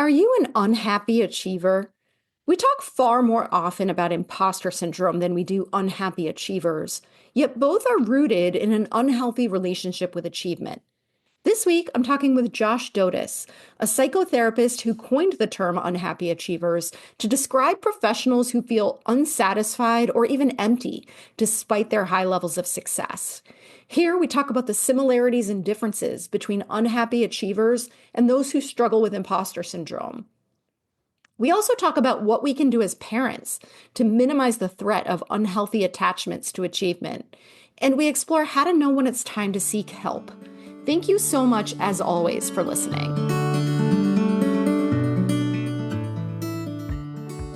Are you an unhappy achiever? We talk far more often about imposter syndrome than we do unhappy achievers, yet both are rooted in an unhealthy relationship with achievement. This week, I'm talking with Josh Dodes, a psychotherapist who coined the term unhappy achievers to describe professionals who feel unsatisfied or even empty despite their high levels of success. Here, we talk about the similarities and differences between unhappy achievers and those who struggle with imposter syndrome. We also talk about what we can do as parents to minimize the threat of unhealthy attachments to achievement. And we explore how to know when it's time to seek help. Thank you so much, as always, for listening.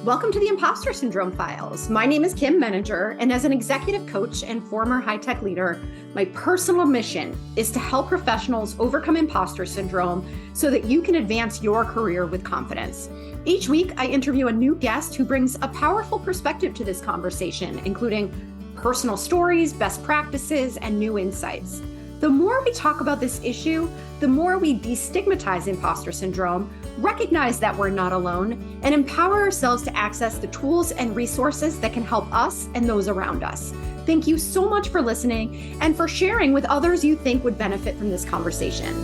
Welcome to the Impostor Syndrome Files. My name is Kim Meninger, and as an executive coach and former high-tech leader, my personal mission is to help professionals overcome imposter syndrome so that you can advance your career with confidence. Each week, I interview a new guest who brings a powerful perspective to this conversation, including personal stories, best practices, and new insights. The more we talk about this issue, the more we destigmatize imposter syndrome, recognize that we're not alone, and empower ourselves to access the tools and resources that can help us and those around us. Thank you so much for listening and for sharing with others you think would benefit from this conversation.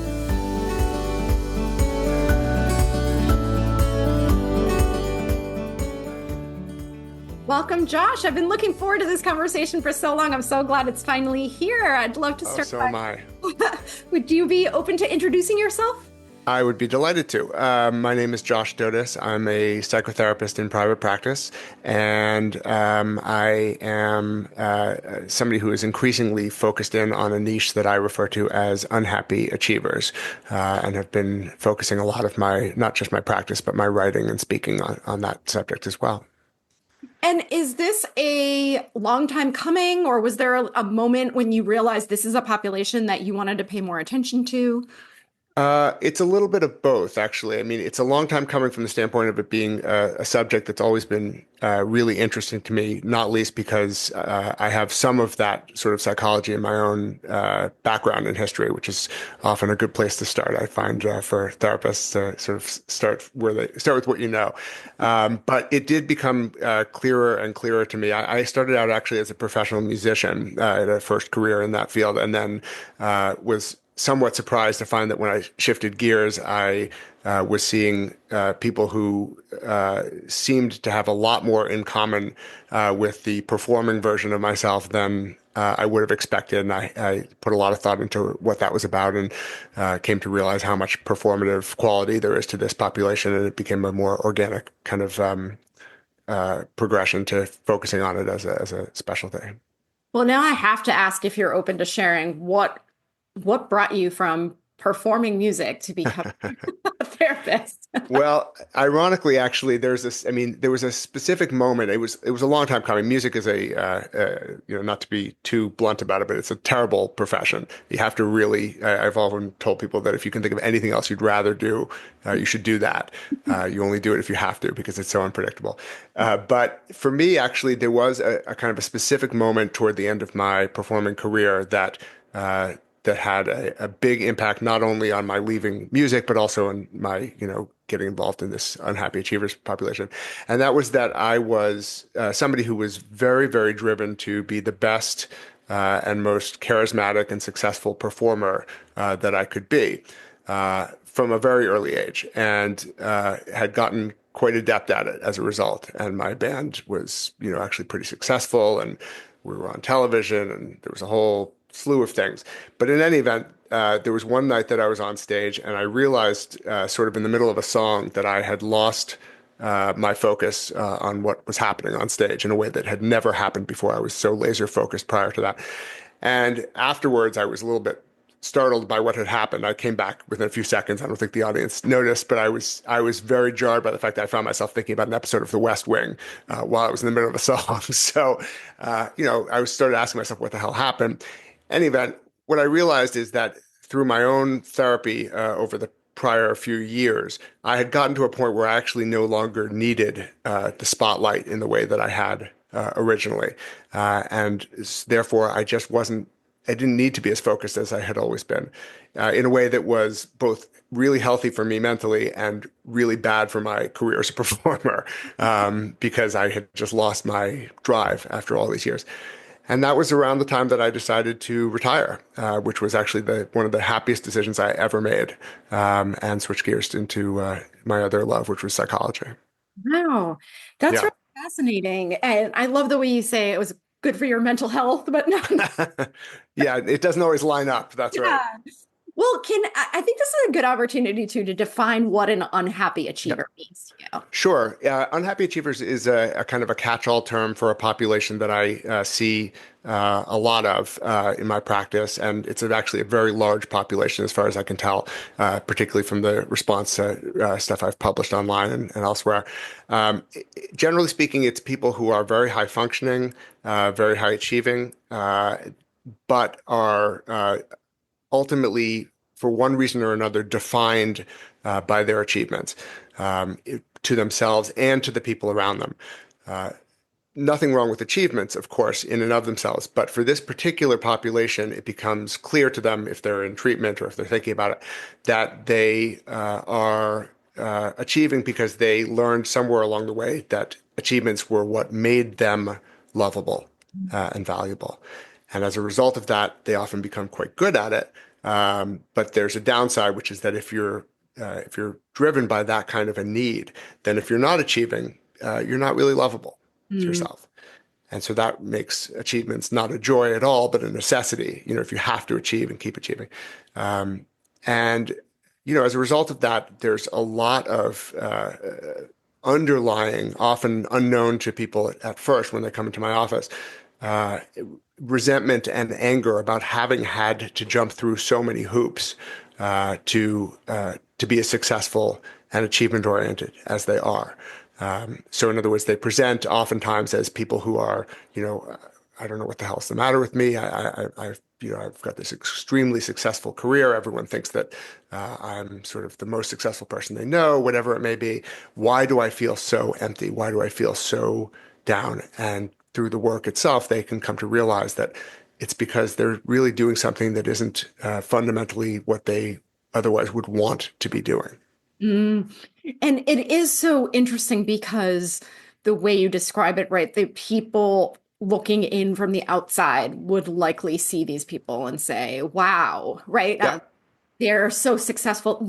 Welcome, Josh. I've been looking forward to this conversation for so long. I'm so glad it's finally here. I'd love to start. So am I. Would you be open to introducing yourself? I would be delighted to. My name is Josh Dodes. I'm a psychotherapist in private practice, and I am somebody who is increasingly focused in on a niche that I refer to as unhappy achievers, and have been focusing a lot of my, not just my practice, but my writing and speaking on that subject as well. And is this a long time coming, or was there a moment when you realized this is a population that you wanted to pay more attention to? It's a little bit of both, actually. I mean, it's a long time coming from the standpoint of it being a subject that's always been really interesting to me, not least because I have some of that sort of psychology in my own background in history, which is often a good place to start. I find for therapists to sort of start with what you know. But it did become clearer and clearer to me. I started out actually as a professional musician, at a first career in that field, and then was somewhat surprised to find that when I shifted gears, I was seeing people who seemed to have a lot more in common with the performing version of myself than I would have expected. And I put a lot of thought into what that was about, and came to realize how much performative quality there is to this population. And it became a more organic kind of progression to focusing on it as a specialty. Well, now I have to ask if you're open to sharing what brought you from performing music to become a therapist? Well, ironically, actually, there was a specific moment. It was a long time coming. Music is not to be too blunt about it, but it's a terrible profession. You have to really, I've often told people that if you can think of anything else you'd rather do, you should do that. You only do it if you have to, because it's so unpredictable. But for me, actually, there was a kind of a specific moment toward the end of my performing career that had a big impact, not only on my leaving music, but also on my, getting involved in this unhappy achievers population. And that was that I was somebody who was very, very driven to be the best and most charismatic and successful performer that I could be from a very early age, and had gotten quite adept at it as a result. And my band was, actually pretty successful, and we were on television, and there was a whole slew of things. But in any event, there was one night that I was on stage, and I realized sort of in the middle of a song that I had lost my focus on what was happening on stage in a way that had never happened before. I was so laser focused prior to that. And afterwards, I was a little bit startled by what had happened. I came back within a few seconds. I don't think the audience noticed, but I was very jarred by the fact that I found myself thinking about an episode of The West Wing while I was in the middle of a song. So, I started asking myself what the hell happened. Any event, what I realized is that through my own therapy over the prior few years, I had gotten to a point where I actually no longer needed the spotlight in the way that I had originally. And therefore, I just wasn't I didn't need to be as focused as I had always been, in a way that was both really healthy for me mentally and really bad for my career as a performer, because I had just lost my drive after all these years. And that was around the time that I decided to retire, which was actually one of the happiest decisions I ever made, and switch gears into my other love, which was psychology. Wow, that's Yeah. really fascinating. And I love the way you say it was good for your mental health, but no, Yeah, it doesn't always line up. That's right. yeah. Well, I think this is a good opportunity to define what an unhappy Yeah. achiever means to you. Sure. Unhappy achievers is a kind of a catch-all term for a population that I see a lot of in my practice, and it's actually a very large population as far as I can tell, particularly from the response stuff I've published online and elsewhere. Generally speaking, it's people who are very high functioning, very high achieving, but are ultimately, for one reason or another, defined by their achievements, to themselves and to the people around them. Uh, Nothing wrong with achievements, of course, in and of themselves, but for this particular population, it becomes clear to them if they're in treatment or if they're thinking about it, that they are achieving because they learned somewhere along the way that achievements were what made them lovable and valuable. And as a result of that, they often become quite good at it. But there's a downside, which is that if you're driven by that kind of a need, then if you're not achieving, you're not really lovable to Mm. yourself. And so that makes achievements not a joy at all, but a necessity, if you have to achieve and keep achieving. Um, and, as a result of that, there's a lot of underlying, often unknown to people at first when they come into my office, uh, resentment and anger about having had to jump through so many hoops to be as successful and achievement oriented as they are. So in other words, they present oftentimes as people who are, I don't know what the hell's the matter with me. I've got this extremely successful career. Everyone thinks that I'm sort of the most successful person they know, whatever it may be. Why do I feel so empty? Why do I feel so down? And through the work itself, they can come to realize that it's because they're really doing something that isn't fundamentally what they otherwise would want to be doing. Mm. And it is so interesting because the way you describe it, right? The people looking in from the outside would likely see these people and say, wow, right? Yeah. They're so successful.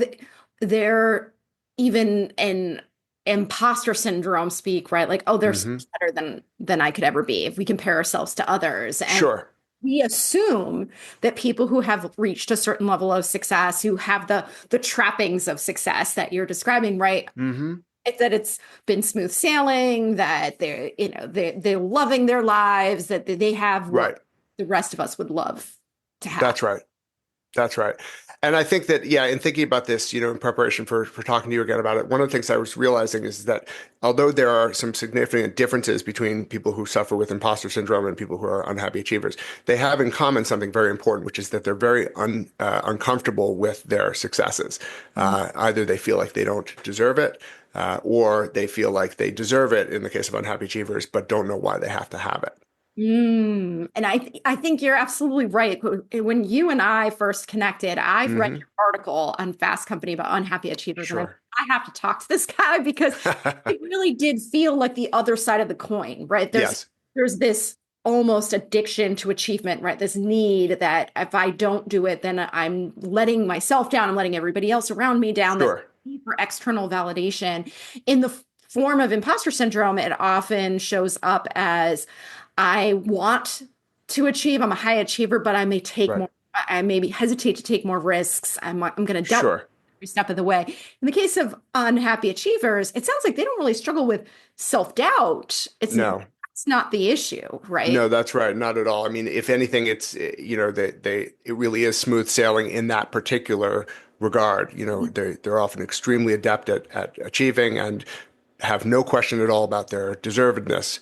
They're even in imposter syndrome speak, right? Like, oh, they're so Hmm. much better than I could ever be if we compare ourselves to others. And Sure. we assume that people who have reached a certain level of success, who have the trappings of success that you're describing, right? Hmm. That it's been smooth sailing, that they're loving their lives, that they have what Right. the rest of us would love to have. That's right. That's right. And I think that, yeah, in thinking about this, in preparation for talking to you again about it, one of the things I was realizing is that although there are some significant differences between people who suffer with imposter syndrome and people who are unhappy achievers, they have in common something very important, which is that they're very uncomfortable with their successes. Either they feel like they don't deserve it, or they feel like they deserve it in the case of unhappy achievers, but don't know why they have to have it. And I think you're absolutely right. When you and I first connected, I've read Hmm. your article on Fast Company about unhappy achievers, and Sure. I have to talk to this guy because it really did feel like the other side of the coin, right? Yes. There's this almost addiction to achievement, right? This need that if I don't do it, then I'm letting myself down, I'm letting everybody else around me down. This Sure. need for external validation. In the form of imposter syndrome, it often shows up as I want to achieve. I'm a high achiever, but Right. I maybe hesitate to take more risks. I'm going to doubt Sure. every step of the way. In the case of unhappy achievers, it sounds like they don't really struggle with self-doubt. No. It's not the issue, right? No, that's right. Not at all. I mean, if anything, it's it really is smooth sailing in that particular regard. They're often extremely adept at achieving and have no question at all about their deservedness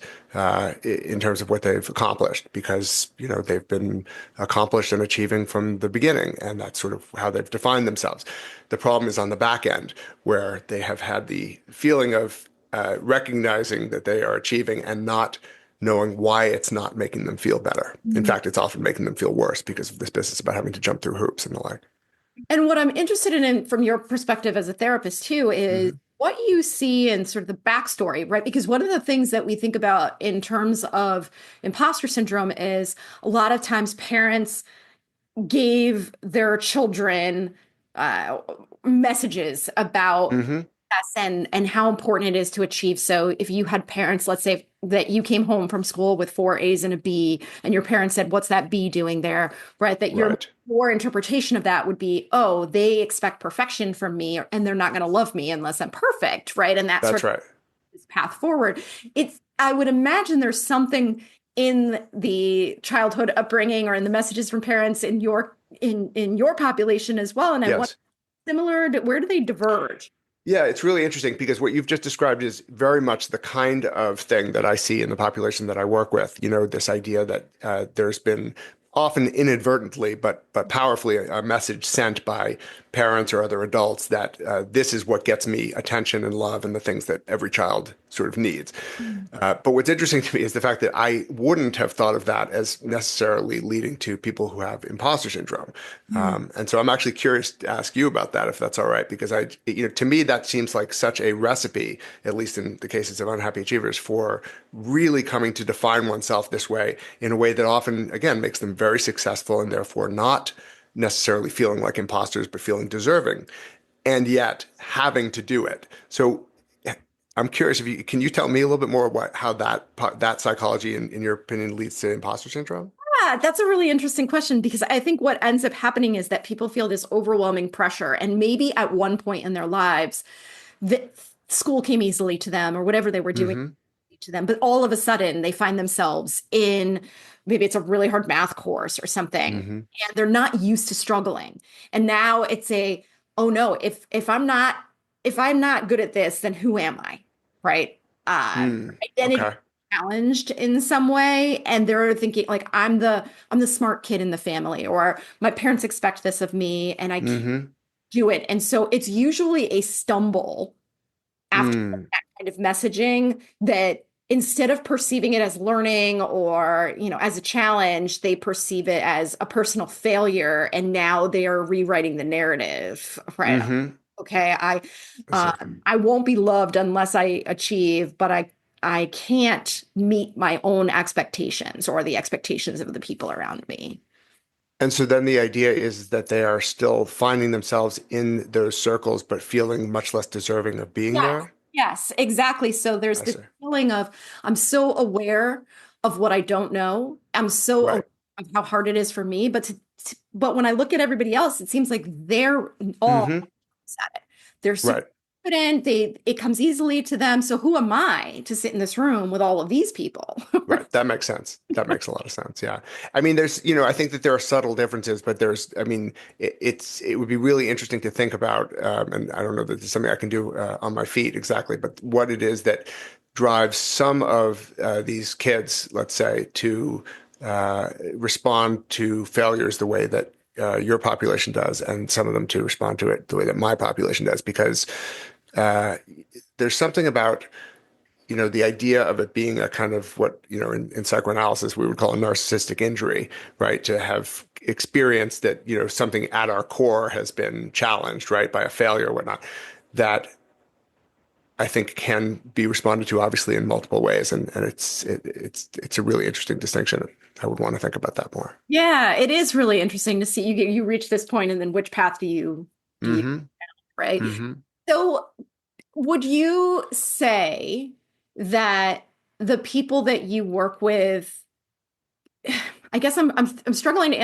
in terms of what they've accomplished because they've been accomplished and achieving from the beginning, and that's sort of how they've defined themselves. The problem is on the back end where they have had the feeling of recognizing that they are achieving and not knowing why it's not making them feel better. In Mhm. fact, it's often making them feel worse because of this business about having to jump through hoops and the like. And what I'm interested in from your perspective as a therapist too is Hmm. what you see in sort of the backstory, right? Because one of the things that we think about in terms of imposter syndrome is a lot of times parents gave their children uh, messages about Hmm. success and how important it is to achieve. So if you had parents, let's say that you came home from school with four A's and a B, and your parents said, "What's that B doing there?" Right? That your Right. more interpretation of that would be, "Oh, they expect perfection from me, and they're not going to love me unless I'm perfect." Right? And that sort That's of right. this path forward. I would imagine there's something in the childhood upbringing or in the messages from parents in your population as well. And I wonder, Yes. where do they diverge? Yeah, it's really interesting because what you've just described is very much the kind of thing that I see in the population that I work with. This idea that there's been often inadvertently, but powerfully, a message sent by parents or other adults that this is what gets me attention and love and the things that every child sort of needs. But what's interesting to me is the fact that I wouldn't have thought of that as necessarily leading to people who have imposter syndrome. Mm. And so I'm actually curious to ask you about that, if that's all right, because to me, that seems like such a recipe, at least in the cases of unhappy achievers, for really coming to define oneself this way in a way that often, again, makes them very successful and therefore not necessarily feeling like imposters, but feeling deserving, and yet having to do it. So I'm curious if you can you tell me a little bit more about how that psychology, in your opinion, leads to imposter syndrome? Yeah, that's a really interesting question because I think what ends up happening is that people feel this overwhelming pressure, and maybe at one point in their lives, the school came easily to them or whatever they were doing Hmm. to them, but all of a sudden they find themselves in maybe it's a really hard math course or something, Hmm. and they're not used to struggling. And now it's a, oh no, if I'm not good at this, then who am I? Right? Mm. Identity Okay. challenged in some way, and they're thinking like I'm the smart kid in the family, or my parents expect this of me and I can't Hmm. do it. And so it's usually a stumble after Mm. that kind of messaging that instead of perceiving it as learning or, as a challenge, they perceive it as a personal failure. And now they are rewriting the narrative, right? Hmm. Okay, I see. I won't be loved unless I achieve, but I can't meet my own expectations or the expectations of the people around me. And so then the idea is that they are still finding themselves in those circles, but feeling much less deserving of being Yes, there. yes, exactly. So there's I this see. feeling of I'm so aware of what I don't know. I'm so aware Right. of how hard it is for me, but when I look at everybody else, it seems like they're all Hmm. at it. They're super Right. confident. It comes easily to them. So who am I to sit in this room with all of these people? Right. That makes sense. That makes a lot of sense. Yeah. I mean, I think that there are subtle differences, but I mean, it would be really interesting to think about, and I don't know that there's something I can do on my feet exactly, but what it is that drives some of these kids, let's say, to respond to failures the way that your population does, and some of them to respond to it the way that my population does, because uh, there's something about the idea of it being a kind of what, in psychoanalysis, we would call a narcissistic injury, right? To have experienced that, something at our core has been challenged, right, by a failure or whatnot, that I think can be responded to obviously in multiple ways. And it's a really interesting distinction. I would want to think about that more. Yeah, it is really interesting to see you reach this point and then which path do you, Hmm. right? Hmm. So would you say that the people that you work with, I guess I'm struggling to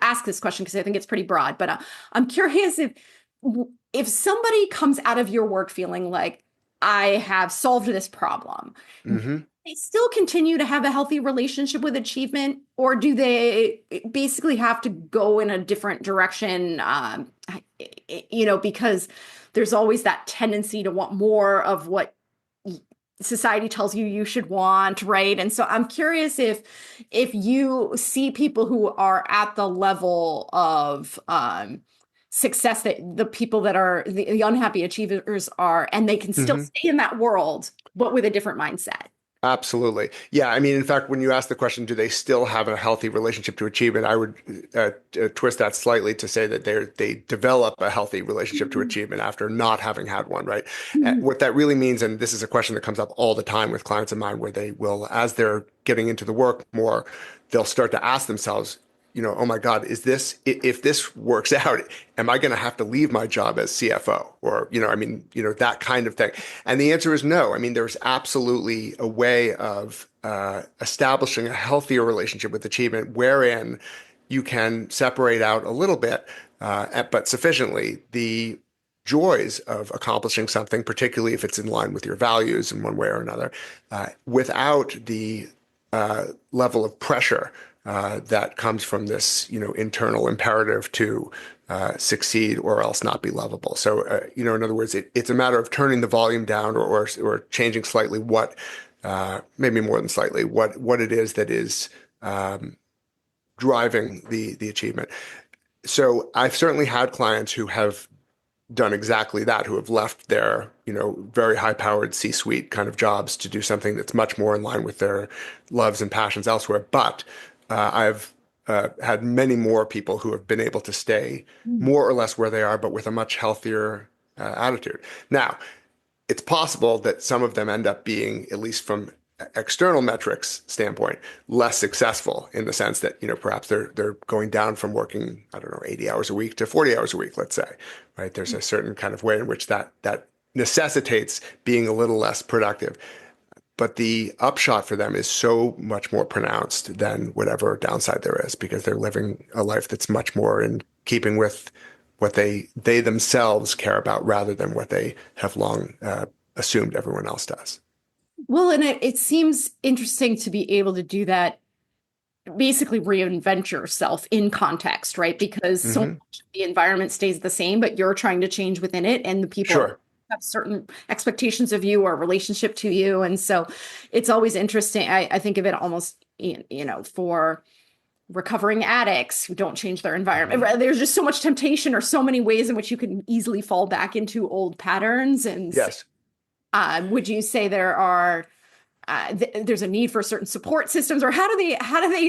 ask this question because I think it's pretty broad, but I'm curious if somebody comes out of your work feeling like I have solved this problem, Hmm. they still continue to have a healthy relationship with achievement, or do they basically have to go in a different direction? Because there's always that tendency to want more of what society tells you should want, right? And so I'm curious if you see people who are at the level of success that the people that are the unhappy achievers are, and they can still Hmm. stay in that world, but with a different mindset. Absolutely. Yeah. I mean, in fact, when you ask the question, do they still have a healthy relationship to achievement? I would twist that slightly to say that they develop a healthy relationship to achievement after not having had one, right? Mhm. What that really means, and this is a question that comes up all the time with clients of mine, where they will, as they're getting into the work more, they'll start to ask themselves, oh my God, if this works out, am I going to have to leave my job as CFO? Or, that kind of thing. And the answer is no. I mean, there's absolutely a way of establishing a healthier relationship with achievement wherein you can separate out a little bit, but sufficiently, the joys of accomplishing something, particularly if it's in line with your values in one way or another, without the level of pressure that comes from this, internal imperative to succeed or else not be lovable. So, in other words, it's a matter of turning the volume down or changing slightly maybe more than slightly, what it is that is driving the achievement. So I've certainly had clients who have done exactly that, who have left their, very high-powered C-suite kind of jobs to do something that's much more in line with their loves and passions elsewhere. But I've had many more people who have been able to stay more or less where they are, but with a much healthier attitude. Now, it's possible that some of them end up being, at least from external metrics standpoint, less successful in the sense that, perhaps they're going down from working, I don't know, 80 hours a week to 40 hours a week, let's say, right? There's a certain kind of way in which that necessitates being a little less productive. But the upshot for them is so much more pronounced than whatever downside there is, because they're living a life that's much more in keeping with what they themselves care about rather than what they have long assumed everyone else does. Well, and it seems interesting to be able to do that, basically reinvent yourself in context, right? Because so Hmm. much of the environment stays the same, but you're trying to change within it, and the people Sure. have certain expectations of you or relationship to you. And so it's always interesting. I think of it almost, for recovering addicts who don't change their environment. Hmm. There's just so much temptation or so many ways in which you can easily fall back into old patterns. And so, Yes. would you say there's a need for certain support systems, or how do they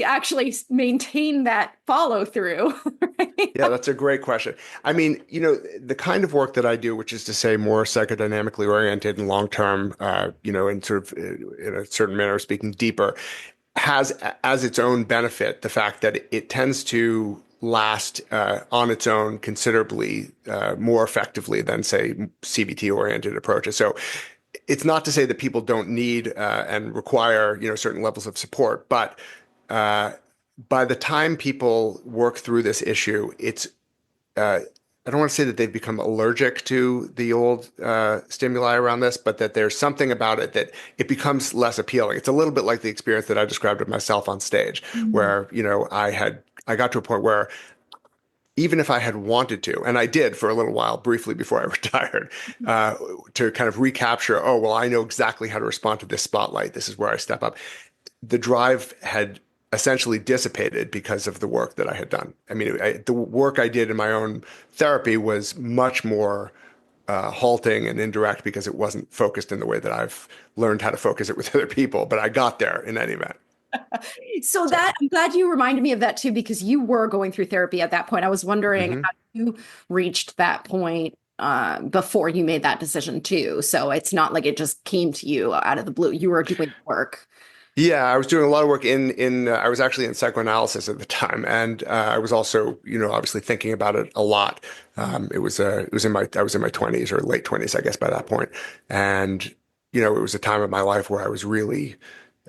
actually maintain that follow through? Right? Yeah, that's a great question. I mean, the kind of work that I do, which is to say more psychodynamically oriented and long term, and sort of in a certain manner of speaking, deeper, has as its own benefit the fact that it tends to last on its own considerably more effectively than, say, CBT oriented approaches. So it's not to say that people don't need and require, certain levels of support, but uh, by the time people work through this issue, it's I don't want to say that they've become allergic to the old stimuli around this, but that there's something about it that it becomes less appealing. It's a little bit like the experience that I described of myself on stage, Mm. where, I got to a point where even if I had wanted to, and I did for a little while, briefly before I retired, uh, to kind of recapture, oh, well, I know exactly how to respond to this spotlight. This is where I step up. The drive had essentially dissipated because of the work that I had done. I mean, the work I did in my own therapy was much more halting and indirect because it wasn't focused in the way that I've learned how to focus it with other people. But I got there in any event. So So, I'm glad you reminded me of that too, because you were going through therapy at that point. I was wondering mhm. how you reached that point before you made that decision too. So it's not like it just came to you out of the blue. You were doing work. Yeah, I was doing a lot of work in I was actually in psychoanalysis at the time, and I was also, obviously thinking about it a lot. It was in my I was in my 20s or late 20s, I guess, by that point, and it was a time of my life where I was really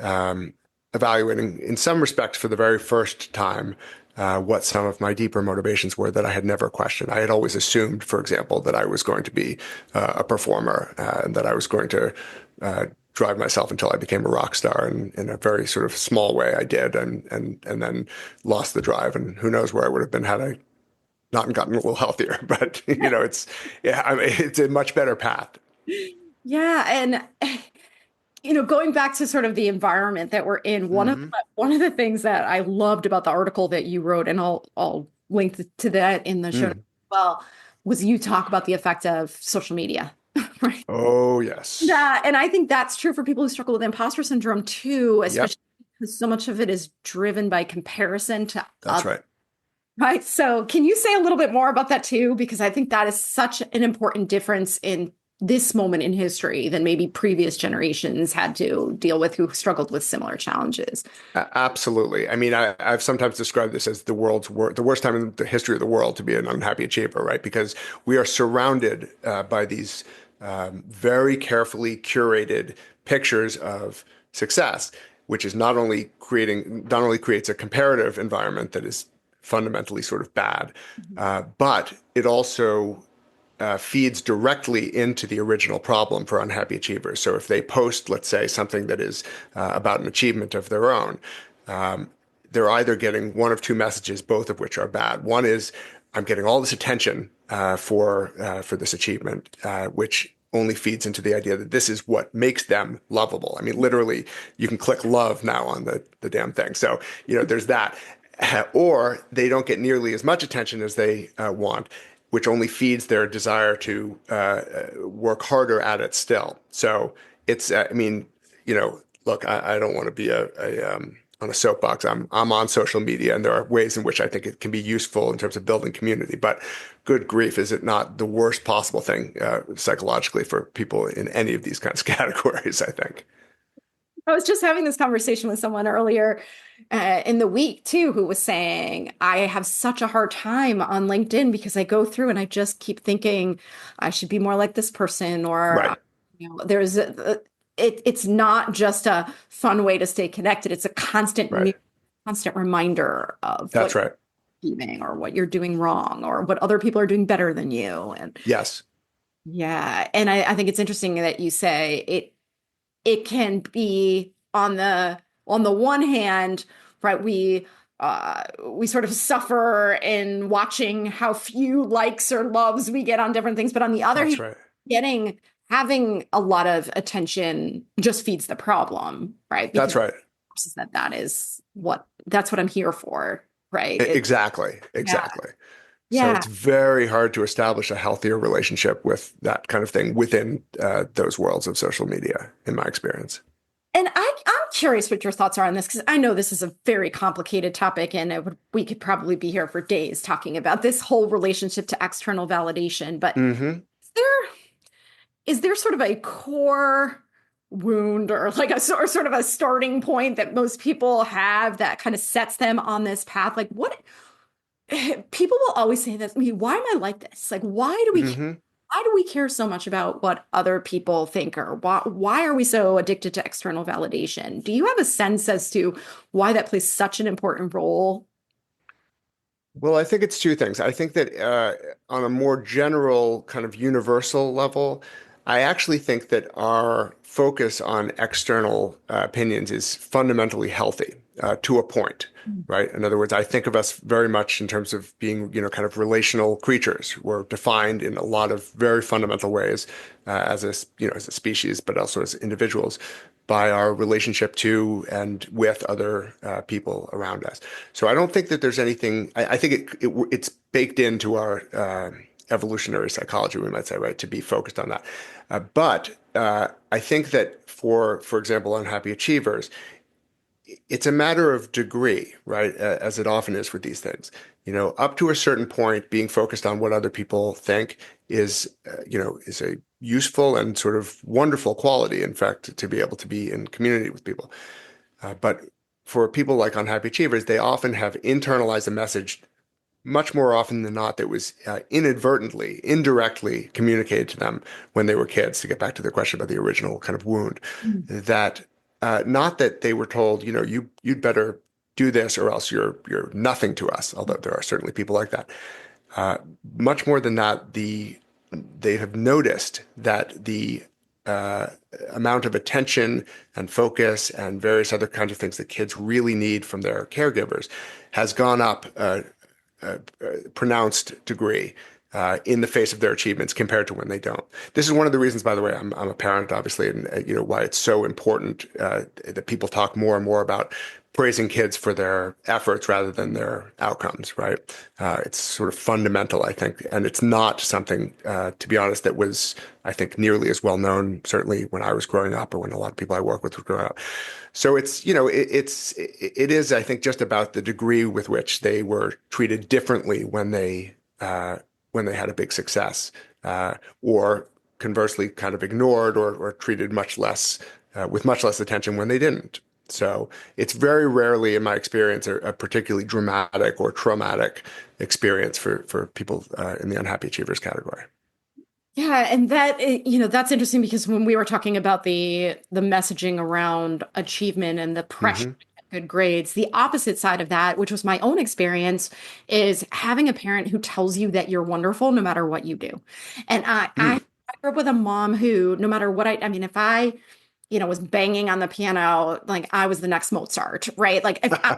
um, evaluating, in some respects, for the very first time, what some of my deeper motivations were that I had never questioned. I had always assumed, for example, that I was going to be a performer, and that I was going to drive myself until I became a rock star. And in a very sort of small way, I did, and then lost the drive. And who knows where I would have been had I not gotten a little healthier. But yeah, I mean, it's a much better path. Yeah, and going back to sort of the environment that we're in, Hmm. one of the things that I loved about the article that you wrote, and I'll link to that in the show notes Mm. as well, was you talk about the effect of social media. right? Oh, yes. That, and I think that's true for people who struggle with imposter syndrome too, Yep, especially because so much of it is driven by comparison to that's others, right. right? So, can you say a little bit more about that too? Because I think that is such an important difference in this moment in history than maybe previous generations had to deal with who struggled with similar challenges. Absolutely. I mean, I've sometimes described this as the worst time in the history of the world to be an unhappy achiever, right? Because we are surrounded by these very carefully curated pictures of success, which is not only creates a comparative environment that is fundamentally sort of bad, but it also feeds directly into the original problem for unhappy achievers. So if they post, let's say, something that is about an achievement of their own, um, they're either getting one of two messages, both of which are bad. One is, I'm getting all this attention for this achievement, which only feeds into the idea that this is what makes them lovable. I mean, literally, you can click love now on the damn thing. So, there's that. Or they don't get nearly as much attention as they want, which only feeds their desire to work harder at it still. So I mean, look, I don't want to be on a soapbox. I'm on social media, and there are ways in which I think it can be useful in terms of building community. But good grief, is it not the worst possible thing psychologically for people in any of these kinds of categories, I think. I was just having this conversation with someone earlier in the week too, who was saying, I have such a hard time on LinkedIn because I go through and I just keep thinking I should be more like this person, or Right, it's not just a fun way to stay connected. It's a right. constant reminder of what That's right. you're doing or what you're doing wrong or what other people are doing better than you. And Yes, yeah, and I think it's interesting that you say it can be on the one hand, right, we sort of suffer in watching how few likes or loves we get on different things, but on the other that's hand, right. getting having a lot of attention just feeds the problem, right? That's Because right. that's what I'm here for, right? Exactly, Yeah, exactly. So yeah. it's very hard to establish a healthier relationship with that kind of thing within those worlds of social media, in my experience. And I'm curious what your thoughts are on this because I know this is a very complicated topic, and we could probably be here for days talking about this whole relationship to external validation. But Hmm. is there is there sort of a core wound or like or sort of a starting point that most people have that kind of sets them on this path? Like what people will always say this. I mean, why am I like this? Like, Hmm. why do we care so much about what other people think, or why are we so addicted to external validation? Do you have a sense as to why that plays such an important role? Well, I think it's two things. I think that on a more general, kind of universal level, I actually think that our focus on external opinions is fundamentally healthy to a point, right? In other words, I think of us very much in terms of being, kind of relational creatures. We're defined in a lot of very fundamental ways as a species, but also as individuals by our relationship to and with other people around us. So I don't think that there's anything. I think it's baked into our evolutionary psychology, we might say, right, to be focused on that. But I think that for example, unhappy achievers, it's a matter of degree, right? As it often is with these things. Up to a certain point, being focused on what other people think is a useful and sort of wonderful quality, in fact, to be able to be in community with people. But for people like unhappy achievers, they often have internalized a message much more often than not that was inadvertently, indirectly communicated to them when they were kids, to get back to the question about the original kind of wound, Mm. that not that they were told, you'd better do this or else you're nothing to us, although there are certainly people like that. Uh, Much more than that, they have noticed that the uh, amount of attention and focus and various other kinds of things that kids really need from their caregivers has gone up pronounced degree in the face of their achievements compared to when they don't. This is one of the reasons, by the way, I'm a parent, obviously, and why it's so important that people talk more and more about praising kids for their efforts rather than their outcomes, right? It's sort of fundamental, I think, and it's not something, to be honest, that was, I think, nearly as well known, certainly when I was growing up or when a lot of people I work with were growing up. So it's, it is, I think, just about the degree with which they were treated differently when they had a big success, or conversely, kind of ignored or treated much less with much less attention when they didn't. So it's very rarely, in my experience, a particularly dramatic or traumatic experience for people in the unhappy achievers category. Yeah, and that's interesting because when we were talking about the messaging around achievement and the pressure Hmm. to get good grades, the opposite side of that, which was my own experience, is having a parent who tells you that you're wonderful no matter what you do. And I grew up with a mom who, no matter what I mean, if I, was banging on the piano, like I was the next Mozart, right? Like if I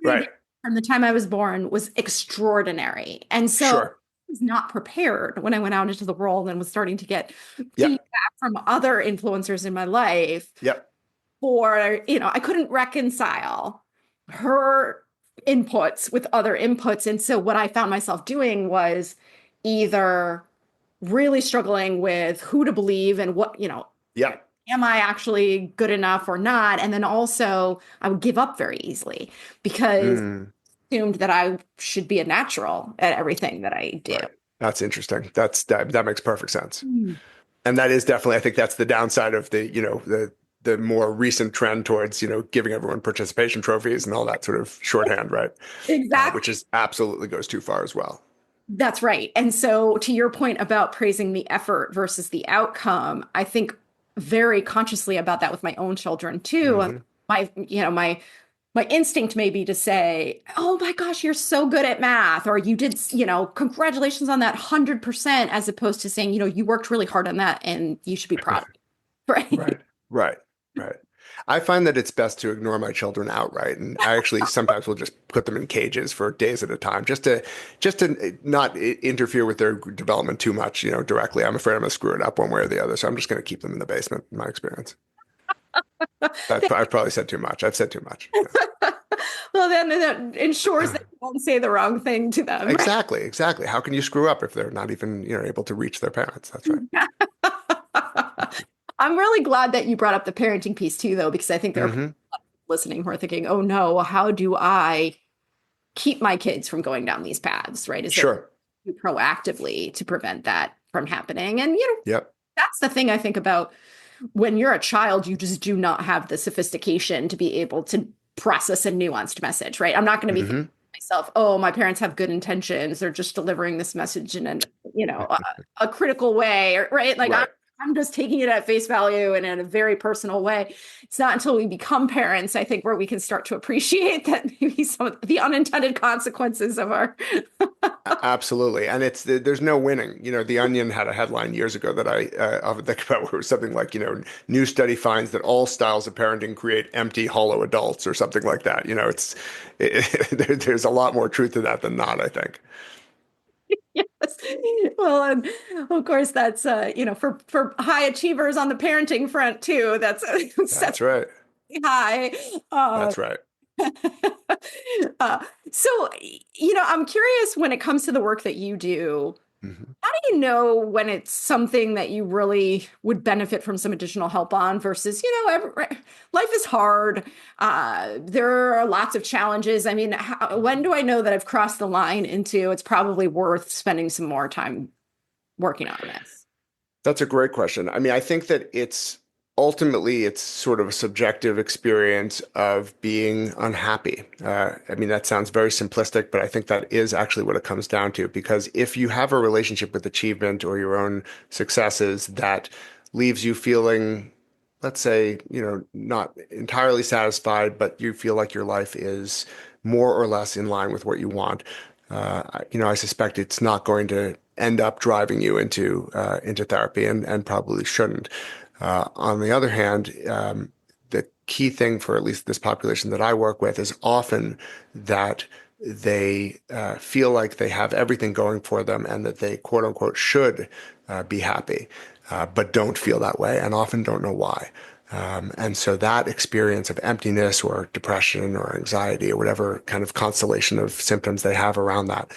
Right. from the time I was born was extraordinary. And so I Sure. was not prepared when I went out into the world and was starting to get Yep. feedback from other influencers in my life Yep. for, I couldn't reconcile her inputs with other inputs. And so what I found myself doing was either really struggling with who to believe and what, Yep. am I actually good enough or not? And then also I would give up very easily because Mm, assumed that I should be a natural at everything that I do. right. That's interesting. That makes perfect sense. Hmm. And that is definitely, I think that's the downside of the more recent trend towards, giving everyone participation trophies and all that sort of shorthand, right? Exactly. Which is absolutely goes too far as well. That's right. And so to your point about praising the effort versus the outcome, I think very consciously about that with my own children too. Hmm. My instinct may be to say, "Oh my gosh, you're so good at math," or "You did, congratulations on that 100%," as opposed to saying, "You worked really hard on that and you should be proud of it." Right? Right. Right. Right. I find that it's best to ignore my children outright, and I actually sometimes will just put them in cages for days at a time, just to not interfere with their development too much, directly. I'm afraid I'm gonna screw it up one way or the other, so I'm just gonna keep them in the basement, in my experience. I've probably said too much. I've said too much. Well, then that ensures that you won't say the wrong thing to them, right? Exactly, exactly. How can you screw up if they're not even, able to reach their parents? That's right. I'm really glad that you brought up the parenting piece too, though, because I think there are people Hmm. listening who are thinking, oh no, how do I keep my kids from going down these paths, right? Is there Sure. proactively to prevent that from happening? And, Yep. that's the thing I think about when you're a child, you just do not have the sophistication to be able to process a nuanced message, right? I'm not going to be thinking Hmm. to myself, oh, my parents have good intentions. They're just delivering this message in a critical way, right? Like Right. I'm just taking it at face value and in a very personal way. It's not until we become parents, I think, where we can start to appreciate that maybe some of the unintended consequences of our. Absolutely. And there's no winning. The Onion had a headline years ago that I often think about where it was something like, new study finds that all styles of parenting create empty, hollow adults or something like that. There's a lot more truth to that than not, I think. Yes. Well, and of course, that's for high achievers on the parenting front too. That's That's sets right. high. Uh, That's right. so, I'm curious when it comes to the work that you do. Hmm. How do you know when it's something that you really would benefit from some additional help on versus, life is hard. There are lots of challenges. I mean, when do I know that I've crossed the line into it's probably worth spending some more time working on this? That's a great question. I mean, I think that it's sort of a subjective experience of being unhappy. I mean, that sounds very simplistic, but I think that is actually what it comes down to. Because if you have a relationship with achievement or your own successes that leaves you feeling, let's say, not entirely satisfied, but you feel like your life is more or less in line with what you want, I suspect it's not going to end up driving you into therapy, and probably shouldn't. On the other hand, the key thing for at least this population that I work with is often that they feel like they have everything going for them and that they quote unquote should be happy, but don't feel that way and often don't know why. And so that experience of emptiness or depression or anxiety or whatever kind of constellation of symptoms they have around that,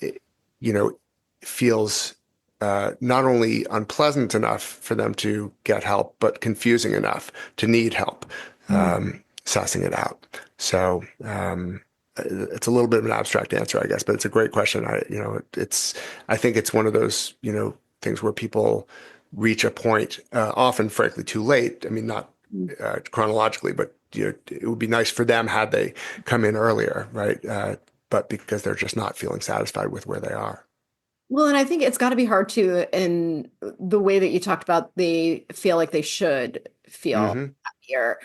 it, you know, feels not only unpleasant enough for them to get help, but confusing enough to need help sussing it out. So it's a little bit of an abstract answer, I guess, but it's a great question. I think it's one of those, things where people reach a point, often frankly too late. I mean, not chronologically, but it would be nice for them had they come in earlier, right? But because they're just not feeling satisfied with where they are. Well, and I think it's got to be hard too, in the way that you talked about they feel like they should feel Hmm. happier.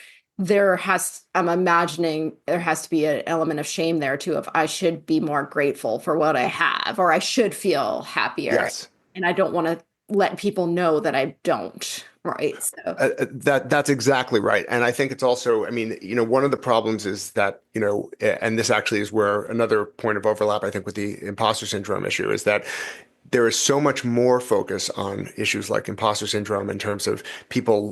I'm imagining there has to be an element of shame there too, of I should be more grateful for what I have, or I should feel happier. Yes. And I don't want to let people know that I don't, right? So, That's exactly right. And I think it's also, I mean, one of the problems is that, and this actually is where another point of overlap, I think, with the imposter syndrome issue is that there is so much more focus on issues like imposter syndrome in terms of people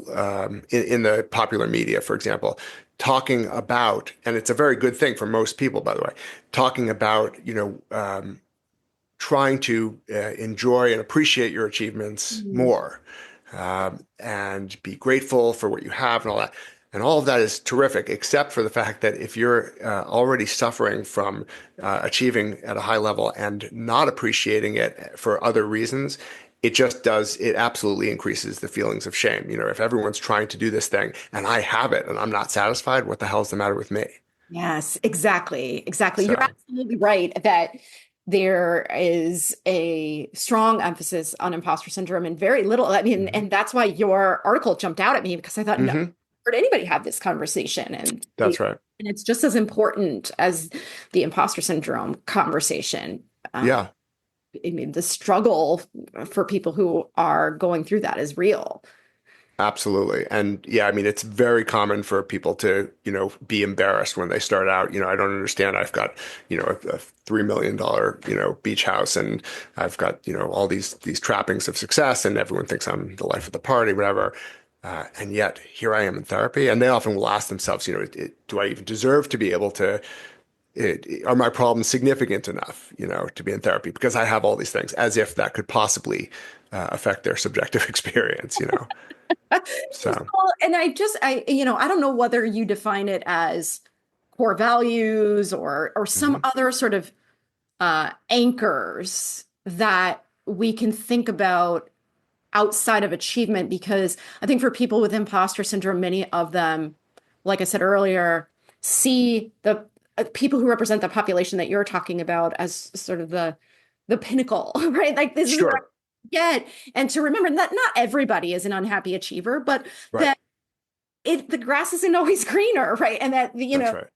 in the popular media, for example, talking about, and it's a very good thing for most people, by the way, talking about, trying to enjoy and appreciate your achievements mm, more, and be grateful for what you have and all that. And all of that is terrific, except for the fact that if you're already suffering from achieving at a high level and not appreciating it for other reasons, it absolutely increases the feelings of shame. If everyone's trying to do this thing and I have it and I'm not satisfied, what the hell's the matter with me? yes, exactly. Exactly. You're So, absolutely right that there is a strong emphasis on imposter syndrome and very little. I mean, hmm and that's why your article jumped out at me because I thought, no, hmm heard anybody have this conversation, that's right. and it's just as important as the imposter syndrome conversation. Uh, Yeah. I mean, the struggle for people who are going through that is real. Absolutely. And yeah, I mean, it's very common for people to, be embarrassed when they start out. I don't understand. I've got, a $3 million, beach house and I've got, all these trappings of success and everyone thinks I'm the life of the party, whatever. And yet here I am in therapy. And they often will ask themselves, do I even deserve to be able to, are my problems significant enough, to be in therapy? Because I have all these things, as if that could possibly affect their subjective experience. So. Well, and I don't know whether you define it as core values or some Mhm. other sort of anchors that we can think about outside of achievement, because I think for people with imposter syndrome, many of them, like I said earlier, see the people who represent the population that you're talking about as sort of the pinnacle, right? Like this is where I Sure. get, and to remember that not everybody is an unhappy achiever, but Right. that the grass isn't always greener, right? And that That's right.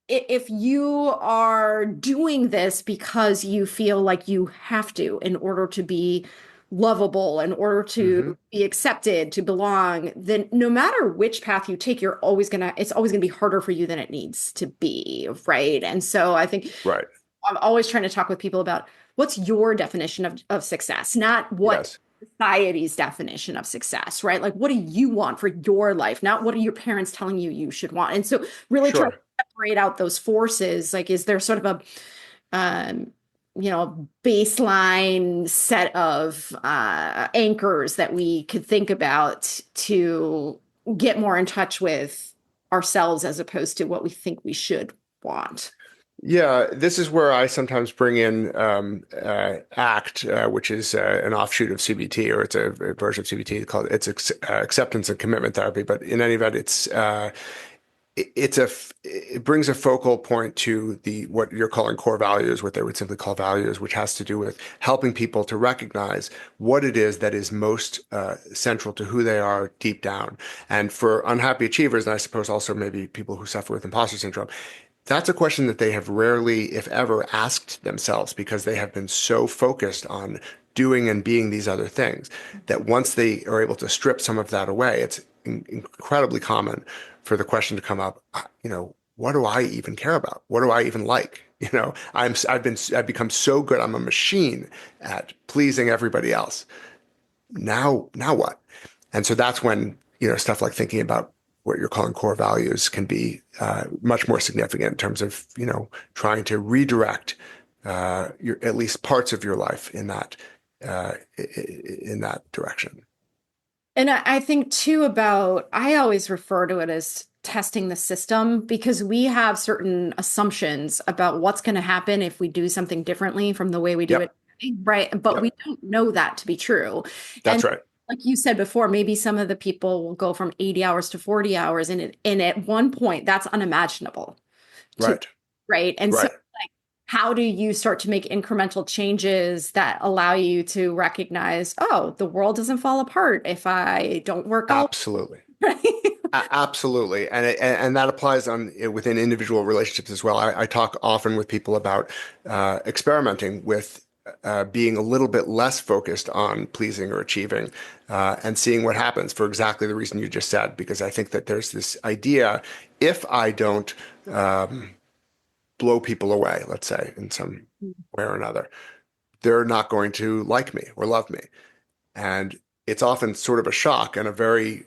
if you are doing this because you feel like you have to in order to be lovable, in order Hmm. to be accepted, to belong, then no matter which path you take, it's always gonna be harder for you than it needs to be, right? And so I think Right. I'm always trying to talk with people about what's your definition of success, not what Yes. society's definition of success, right? Like, what do you want for your life? Not what are your parents telling you you should want? And so, really try to Sure. separate out those forces. Like, is there sort of um, baseline set of anchors that we could think about to get more in touch with ourselves as opposed to what we think we should want? Yeah, this is where I sometimes bring in ACT, which is an offshoot of CBT, or it's a version of CBT called acceptance and commitment therapy. But in any event, it brings a focal point to the what you're calling core values, what they would simply call values, which has to do with helping people to recognize what it is that is most central to who they are deep down. And for unhappy achievers, and I suppose also maybe people who suffer with imposter syndrome, that's a question that they have rarely, if ever, asked themselves because they have been so focused on doing and being these other things that once they are able to strip some of that away, it's incredibly common for the question to come up, what do I even care about? What do I even like? I've become so good. I'm a machine at pleasing everybody else. Now what? And so that's when, stuff like thinking about what you're calling core values can be much more significant in terms of, trying to redirect at least parts of your life in that direction. And I think too I always refer to it as testing the system, because we have certain assumptions about what's going to happen if we do something differently from the way we do it, Yep. right? But we Yep. don't know that to be true. That's And right. like you said before, maybe some of the people will go from 80 hours to 40 hours, and at one point that's unimaginable to, Right. right? And so Right. like, how do you start to make incremental changes that allow you to recognize, oh, the world doesn't fall apart if I don't work all Absolutely. right? Absolutely, and that applies within individual relationships as well. I talk often with people about experimenting with being a little bit less focused on pleasing or achieving, and seeing what happens for exactly the reason you just said. Because I think that there's this idea, if I don't blow people away, let's say, in some way or another, they're not going to like me or love me. And it's often sort of a shock, and a very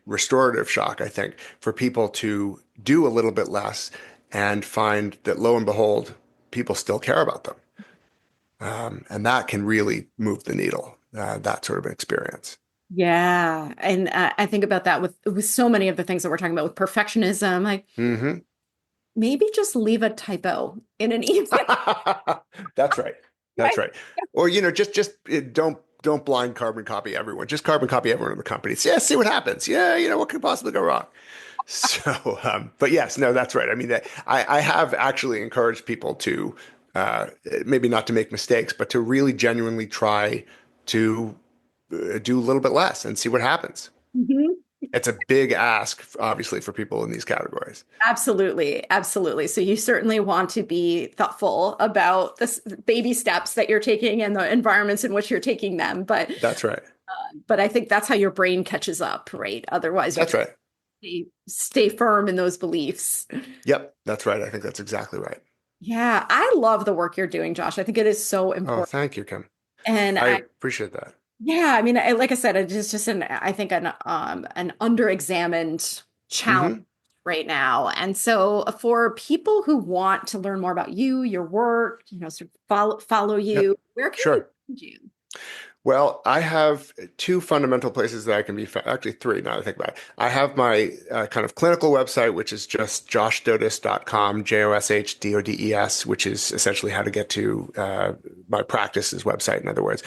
restorative shock, I think, for people to do a little bit less and find that, lo and behold, people still care about them. And that can really move the needle, that sort of experience. Yeah. And I think about that with so many of the things that we're talking about with perfectionism, like Hmm. maybe just leave a typo in an email. That's right. That's right. Or, just don't blind carbon copy everyone. Just carbon copy everyone in the company. Yeah, see what happens. Yeah, what could possibly go wrong? So, but yes, no, that's right. I mean, I have actually encouraged people to maybe not to make mistakes, but to really genuinely try to do a little bit less and see what happens. Mhm. It's a big ask, obviously, for people in these categories. Absolutely. Absolutely. So you certainly want to be thoughtful about the baby steps that you're taking and the environments in which you're taking them. That's right. But I think that's how your brain catches up, right? Otherwise, you That's just right. stay firm in those beliefs. Yep, that's right. I think that's exactly right. Yeah, I love the work you're doing, Josh. I think it is so Oh, important. thank you, Kim. And I I, appreciate that. yeah, I mean, like I said, it is just I think an underexamined challenge Hmm. right now. And so for people who want to learn more about you, your work, sort of follow Yep, you, where can they sure. find you? Well, I have two fundamental places that I can be found. Actually, three, now that I think about it. I have my kind of clinical website, which is just joshdodes.com, JOSHDODES, which is essentially how to get to my practice's website, in other words.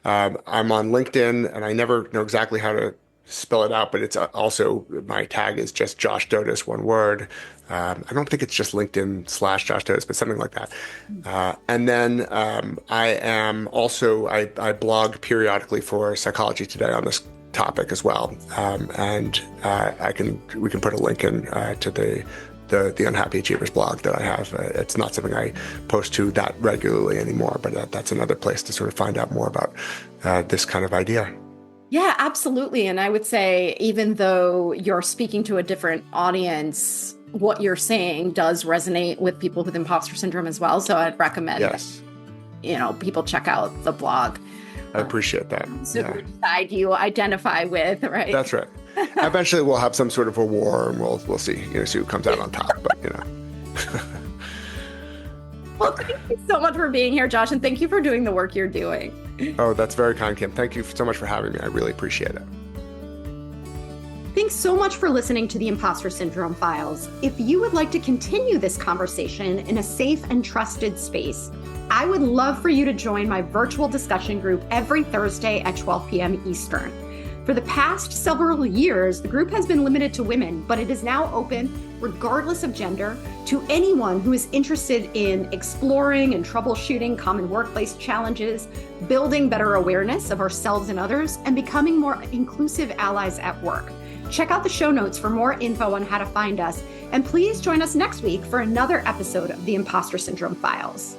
I'm on LinkedIn, and I never know exactly how to spell it out, but it's also, my tag is just Josh Dodes, one word. I don't think it's just LinkedIn/Josh Dodes, but something like that. And then I blog periodically for Psychology Today on this topic as well. And we can put a link in to the Unhappy Achievers blog that I have. It's not something I post to that regularly anymore, but that's another place to sort of find out more about this kind of idea. Yeah, absolutely. And I would say, even though you're speaking to a different audience, what you're saying does resonate with people with imposter syndrome as well. So I'd recommend Yes, people check out the blog. I appreciate that. So Yeah, which side you identify with, right? that's right. Eventually, we'll have some sort of a war, and we'll see see who comes out on top. But Well, thank you so much for being here, Josh, and thank you for doing the work you're doing. Oh, that's very kind, Kim. Thank you so much for having me. I really appreciate it. Thanks so much for listening to the Impostor Syndrome Files. If you would like to continue this conversation in a safe and trusted space, I would love for you to join my virtual discussion group every Thursday at 12 p.m. Eastern. For the past several years, the group has been limited to women, but it is now open, regardless of gender, to anyone who is interested in exploring and troubleshooting common workplace challenges, building better awareness of ourselves and others, and becoming more inclusive allies at work. Check out the show notes for more info on how to find us, and please join us next week for another episode of the Impostor Syndrome Files.